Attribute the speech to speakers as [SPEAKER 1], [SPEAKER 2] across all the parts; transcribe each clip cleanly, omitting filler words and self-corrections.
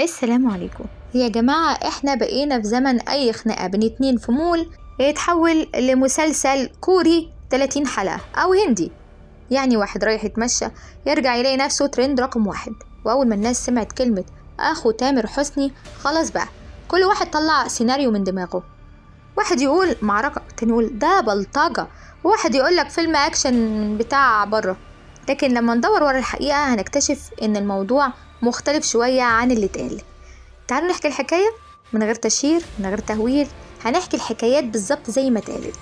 [SPEAKER 1] السلام عليكم يا جماعة. احنا بقينا في زمن اي خناقة بين اتنين في مول يتحول لمسلسل كوري 30 حلقة او هندي. يعني واحد رايح يتمشى يرجع يلاقي نفسه ترند رقم 1. واول ما الناس سمعت كلمة اخو تامر حسني خلاص بقى كل واحد طلع سيناريو من دماغه. واحد يقول معركة، تاني يقول ده بلطجة، وواحد يقولك فيلم اكشن بتاع بره. لكن لما ندور ورا الحقيقة هنكتشف ان الموضوع مختلف شوية عن اللي اتقال. تعالوا نحكي الحكاية من غير تشهير من غير تهويل. هنحكي الحكايات بالظبط زي ما اتقالت.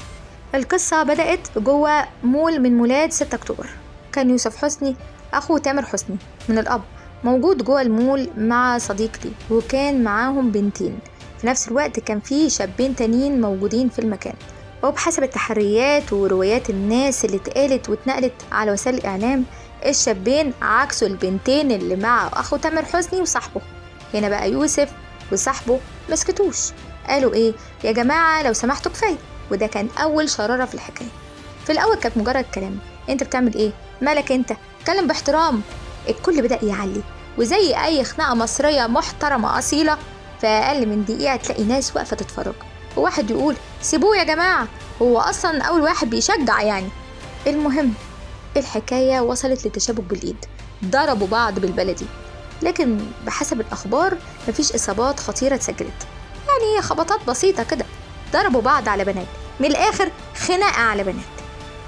[SPEAKER 1] القصة بدأت جوه مول من مولات 6 أكتوبر. كان يوسف حسني أخو تامر حسني من الأب موجود جوه المول مع صديق لي، وكان معاهم بنتين. في نفس الوقت كان في شابين تانيين موجودين في المكان. وبحسب التحريات وروايات الناس اللي اتقالت واتنقلت على وسائل الإعلام، الشابين عكسوا البنتين اللي مع أخو تامر حسني وصاحبه. هنا بقى يوسف وصاحبه مسكتوش، قالوا ايه يا جماعة لو سمحتوا كفاية. وده كان اول شرارة في الحكاية. في الاول كانت مجرد كلام، انت بتعمل ايه مالك انت، اتكلم باحترام. الكل بدأ يعلي، وزي اي خناقة مصرية محترمة اصيلة في اقل من دقيقة تلاقي ناس واقفة تتفرج. وواحد يقول سيبوه يا جماعة، هو اصلا اول واحد بيشجع يعني. المهم الحكاية وصلت لتشابك بالايد، ضربوا بعض بالبلدي. لكن بحسب الأخبار مفيش إصابات خطيرة اتسجلت، يعني خبطات بسيطة كده. ضربوا بعض على بنات، من الآخر خناقة على بنات.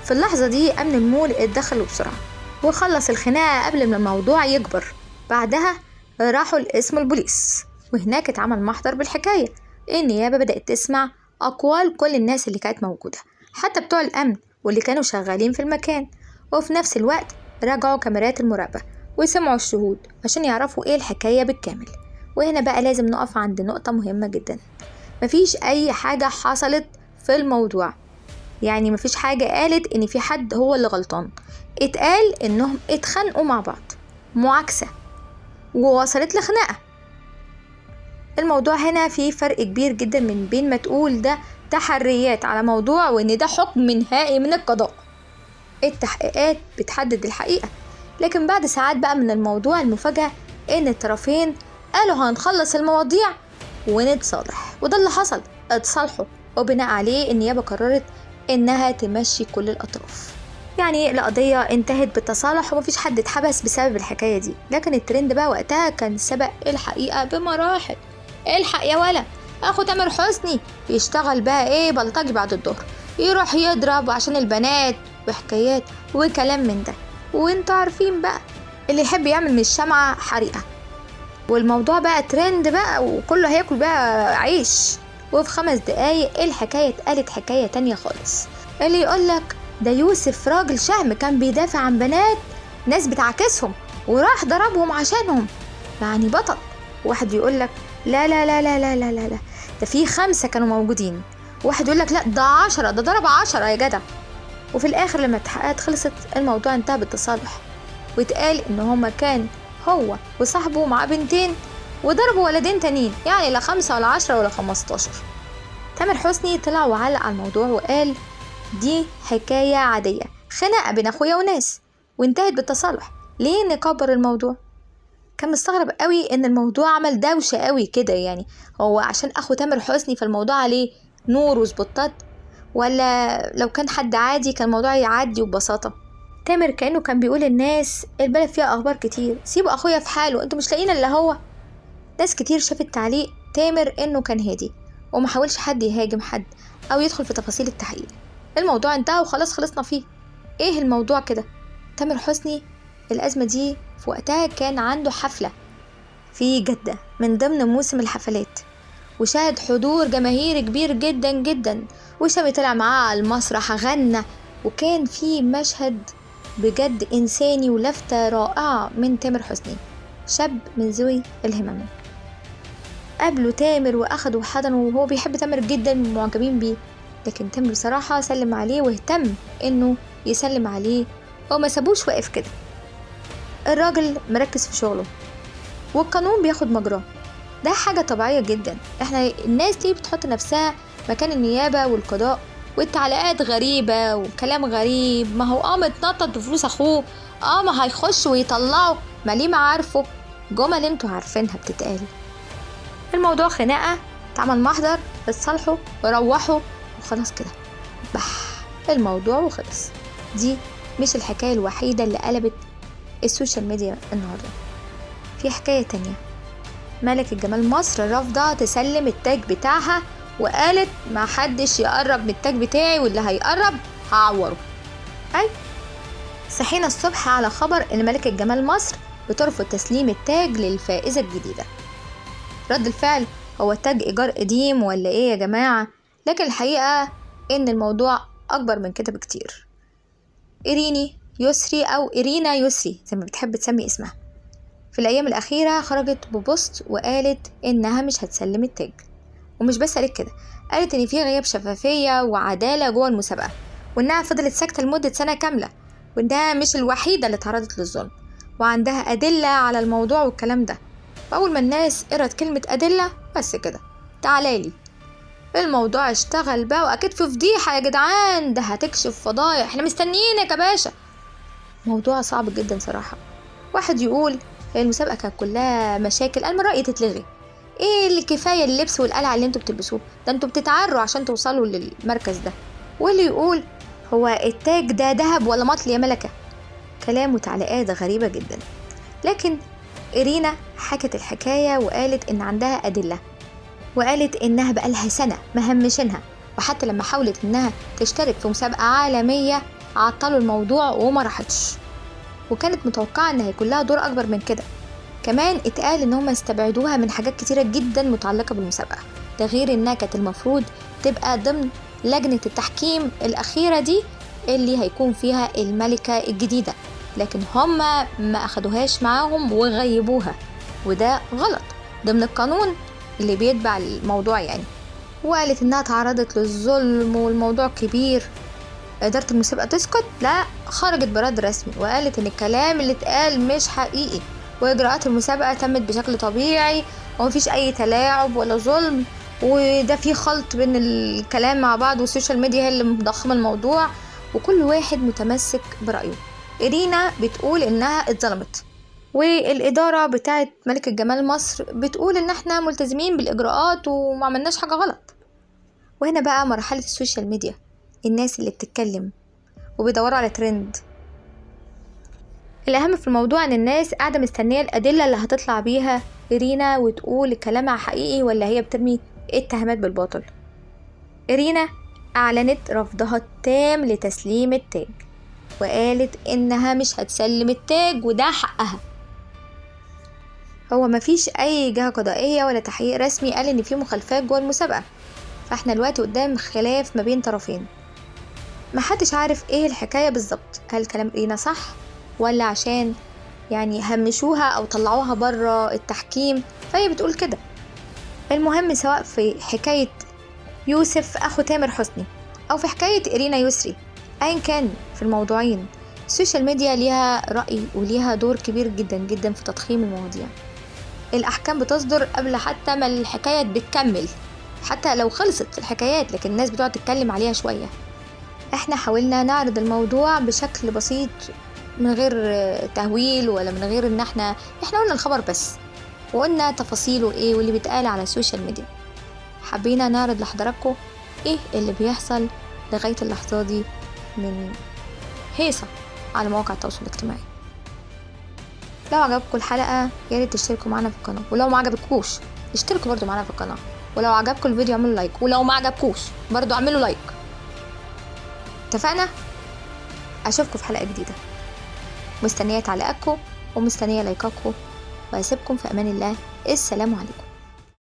[SPEAKER 1] في اللحظة دي أمن المول اتدخلوا بسرعة وخلص الخناقة قبل ما الموضوع يكبر. بعدها راحوا لقسم البوليس، وهناك اتعمل محضر بالحكاية. النيابة بدأت تسمع أقوال كل الناس اللي كانت موجودة، حتى بتوع الأمن واللي كانوا شغالين في المكان. وفي نفس الوقت راجعوا كاميرات المراقبة وسمعوا الشهود عشان يعرفوا ايه الحكاية بالكامل. وهنا بقى لازم نقف عند نقطة مهمة جدا. مفيش اي حاجة حصلت في الموضوع، يعني مفيش حاجة قالت ان في حد هو اللي غلطان. اتقال انهم اتخانقوا مع بعض معاكسة ووصلت لخناقة. الموضوع هنا فيه فرق كبير جدا من بين ما تقول ده تحريات على موضوع وان ده حكم نهائي من القضاء. التحقيقات بتحدد الحقيقة. لكن بعد ساعات بقى من الموضوع المفاجأة ان الطرفين قالوا هنخلص المواضيع ونتصالح، وده اللي حصل. اتصالحوا، وبناء عليه النيابة قررت انها تمشي كل الاطراف. يعني القضية انتهت بالتصالح ومفيش حد اتحبس بسبب الحكاية دي. لكن الترند بقى وقتها كان سبق الحقيقة بمراحل. الحق يا ولا، اخو تامر حسني يشتغل بقى ايه بلطجي بعد الظهر، يروح يضرب عشان البنات وحكايات وكلام من ده. وانتوا عارفين بقى اللي يحب يعمل من الشمعة حريقة. والموضوع بقى ترند بقى وكله هياكل بقى عيش. وفي 5 دقايق الحكاية اتقالت حكاية تانية خالص. اللي يقولك ده يوسف راجل شهم كان بيدافع عن بنات ناس بتعاكسهم وراح ضربهم عشانهم، يعني بطل. واحد يقولك لا لا لا لا لا لا لا لا، ده في 5 كانوا موجودين. واحد يقولك لا ده 10، ده ضرب 10 يا جدع. وفي الاخر لما التحقيقات خلصت الموضوع انتهى بالتصالح، واتقال ان هما كان هو وصاحبه مع بنتين وضربوا ولدين تانيين، يعني لا 5 ولا 10 ولا 15. تامر حسني طلع وعلق على الموضوع وقال دي حكاية عادية، خناقة بين اخويا وناس وانتهت بالتصالح، ليه نكبر الموضوع؟ كان مستغرب قوي ان الموضوع عمل دوشة قوي كده. يعني هو عشان اخو تامر حسني فالموضوع عليه نور وسبوتات، ولا لو كان حد عادي كان الموضوع يعدي ببساطة؟ تامر كأنه كان بيقول الناس البلد فيها أخبار كتير، سيبوا أخويا في حاله، انتوا مش لاقيين إلا هو. ناس كتير شافت تعليق تامر إنه كان هادي ومحاولش حد يهاجم حد أو يدخل في تفاصيل التحقيق. الموضوع انتهى وخلاص خلصنا فيه. ايه الموضوع كده؟ تامر حسني الأزمة دي في وقتها كان عنده حفلة في جدة من ضمن موسم الحفلات، وشاهد حضور جماهيري كبير جدا جدا، وشامي طلع معاه على المسرح غنى، وكان في مشهد بجد إنساني ولفتة رائعة من تامر حسني. شاب من ذوي الهمم قابله تامر وأخده وحضنه، وهو بيحب تامر جدا ومعجبين بيه. لكن تامر بصراحة سلم عليه واهتم إنه يسلم عليه وما سابوش واقف كده. الراجل مركز في شغله والقانون بياخد مجراه، ده حاجة طبيعية جدا. احنا الناس دي بتحط نفسها مكان النيابة والقضاء، والتعليقات غريبة وكلام غريب. ما هو متنطط بفلوس اخوه، ما هيخش ويطلعه، ما ليه ما عارفه. جمل انتوا عارفينها بتتقال. الموضوع خناقة، اتعمل محضر، اتصالحوا وروحوا وخلاص كده، بح الموضوع وخلص. دي مش الحكاية الوحيدة اللي قلبت السوشيال ميديا النهاردة. في حكاية تانية، ملكة جمال مصر رافضة تسلم التاج بتاعها، وقالت ما حدش يقرب من التاج بتاعي، واللي هيقرب هعوره. صحينا الصبح على خبر ان ملكة جمال مصر بترفض تسليم التاج للفائزة الجديدة. رد الفعل، هو التاج ايجار قديم ولا ايه يا جماعة؟ لكن الحقيقة ان الموضوع اكبر من كده بكتير. إيرينا يسري زي ما بتحب تسمي اسمها، في الأيام الأخيرة خرجت ببوست وقالت إنها مش هتسلم التاج. ومش بس قالت كده، قالت إن في غياب شفافية وعدالة جوه المسابقة، وإنها فضلت ساكتة لمدة سنة كاملة، وإنها مش الوحيدة اللي اتعرضت للظلم، وعندها أدلة على الموضوع والكلام ده. وأول ما الناس قرأت كلمة أدلة بس كده، تعالالي الموضوع اشتغل بقى، وأكيد في فضيحة يا جدعان، ده هتكشف فضايح، احنا مستنيينك يا باشا. موضوع صعب جدا صراحة. واحد يقول هي المسابقة كانت كلها مشاكل، أنا من رأيي تتلغي. ايه اللي كفاية اللبس والقلعة اللي انتوا بتلبسوه ده، انتوا بتتعروا عشان توصلوا للمركز ده. واللي يقول هو التاج ده دهب ولا مطل يا ملكة. كلام وتعليقات غريبة جدا. لكن إيرينا حكت الحكاية وقالت إن عندها أدلة، وقالت إنها بقالها سنة مهمشينها، وحتى لما حاولت إنها تشترك في مسابقة عالمية عطلوا الموضوع وما راحتش، وكانت متوقعة إن هيكون لها دور أكبر من كده. كمان اتقال إن هم استبعدوها من حاجات كتيرة جدا متعلقة بالمسابقة، ده غير إنها كانت المفروض تبقى ضمن لجنة التحكيم الأخيرة دي اللي هيكون فيها الملكة الجديدة، لكن هم ما أخدوهاش معاهم وغيبوها، وده غلط ضمن القانون اللي بيتبع الموضوع يعني. وقالت إنها تعرضت للظلم والموضوع كبير. إدارة المسابقة تسكت؟ لا، خرجت برد رسمي وقالت إن الكلام اللي اتقال مش حقيقي، وإجراءات المسابقة تمت بشكل طبيعي ومفيش أي تلاعب ولا ظلم، وده في خلط بين الكلام مع بعض، والسوشيال ميديا هي اللي مضخمة الموضوع، وكل واحد متمسك برأيه. إيرينا بتقول إنها اتظلمت، والإدارة بتاعت ملكة جمال مصر بتقول إن احنا ملتزمين بالإجراءات وما عملناش حاجة غلط. وهنا بقى مرحلة السوشيال ميديا، الناس اللي بتتكلم وبيدوروا على ترند. الأهم في الموضوع إن الناس قاعدة مستنية الأدلة اللي هتطلع بيها إيرينا وتقول كلامها حقيقي ولا هي بترمي اتهامات بالباطل. إيرينا أعلنت رفضها التام لتسليم التاج، وقالت إنها مش هتسلم التاج وده حقها. هو مفيش أي جهة قضائية ولا تحقيق رسمي قال إن في مخالفات جوه المسابقة، فاحنا دلوقتي قدام خلاف ما بين طرفين، محدش عارف ايه الحكاية بالظبط. هل كلام إيرينا صح ولا عشان يعني همشوها أو طلعوها برا التحكيم فهي بتقول كده؟ المهم سواء في حكاية يوسف أخو تامر حسني أو في حكاية إيرينا يسري، أيا كان في الموضوعين السوشيال ميديا ليها رأي وليها دور كبير جدا جدا في تضخيم المواضيع. الأحكام بتصدر قبل حتى ما الحكاية بتكمل، حتى لو خلصت الحكايات لكن الناس بتقعد تتكلم عليها شوية. احنا حاولنا نعرض الموضوع بشكل بسيط من غير تهويل ولا من غير ان احنا قلنا الخبر بس، وقلنا تفاصيله ايه واللي بيتقال على السوشيال ميديا. حبينا نعرض لحضراتكم ايه اللي بيحصل لغاية اللحظة دي من هيصة على مواقع التواصل الاجتماعي. لو عجبكم الحلقة ياريت تشتركوا معنا في القناة، ولو ما عجبكوش اشتركوا برضو معنا في القناة، ولو عجبكم الفيديو اعملوا لايك، ولو ما عجبكوش برضو اعملوا لايك. اتفقنا؟ اشوفكم في حلقة جديدة، مستنية تعليقاتكم ومستنية لايكاتكم، واسيبكم في امان الله. السلام عليكم.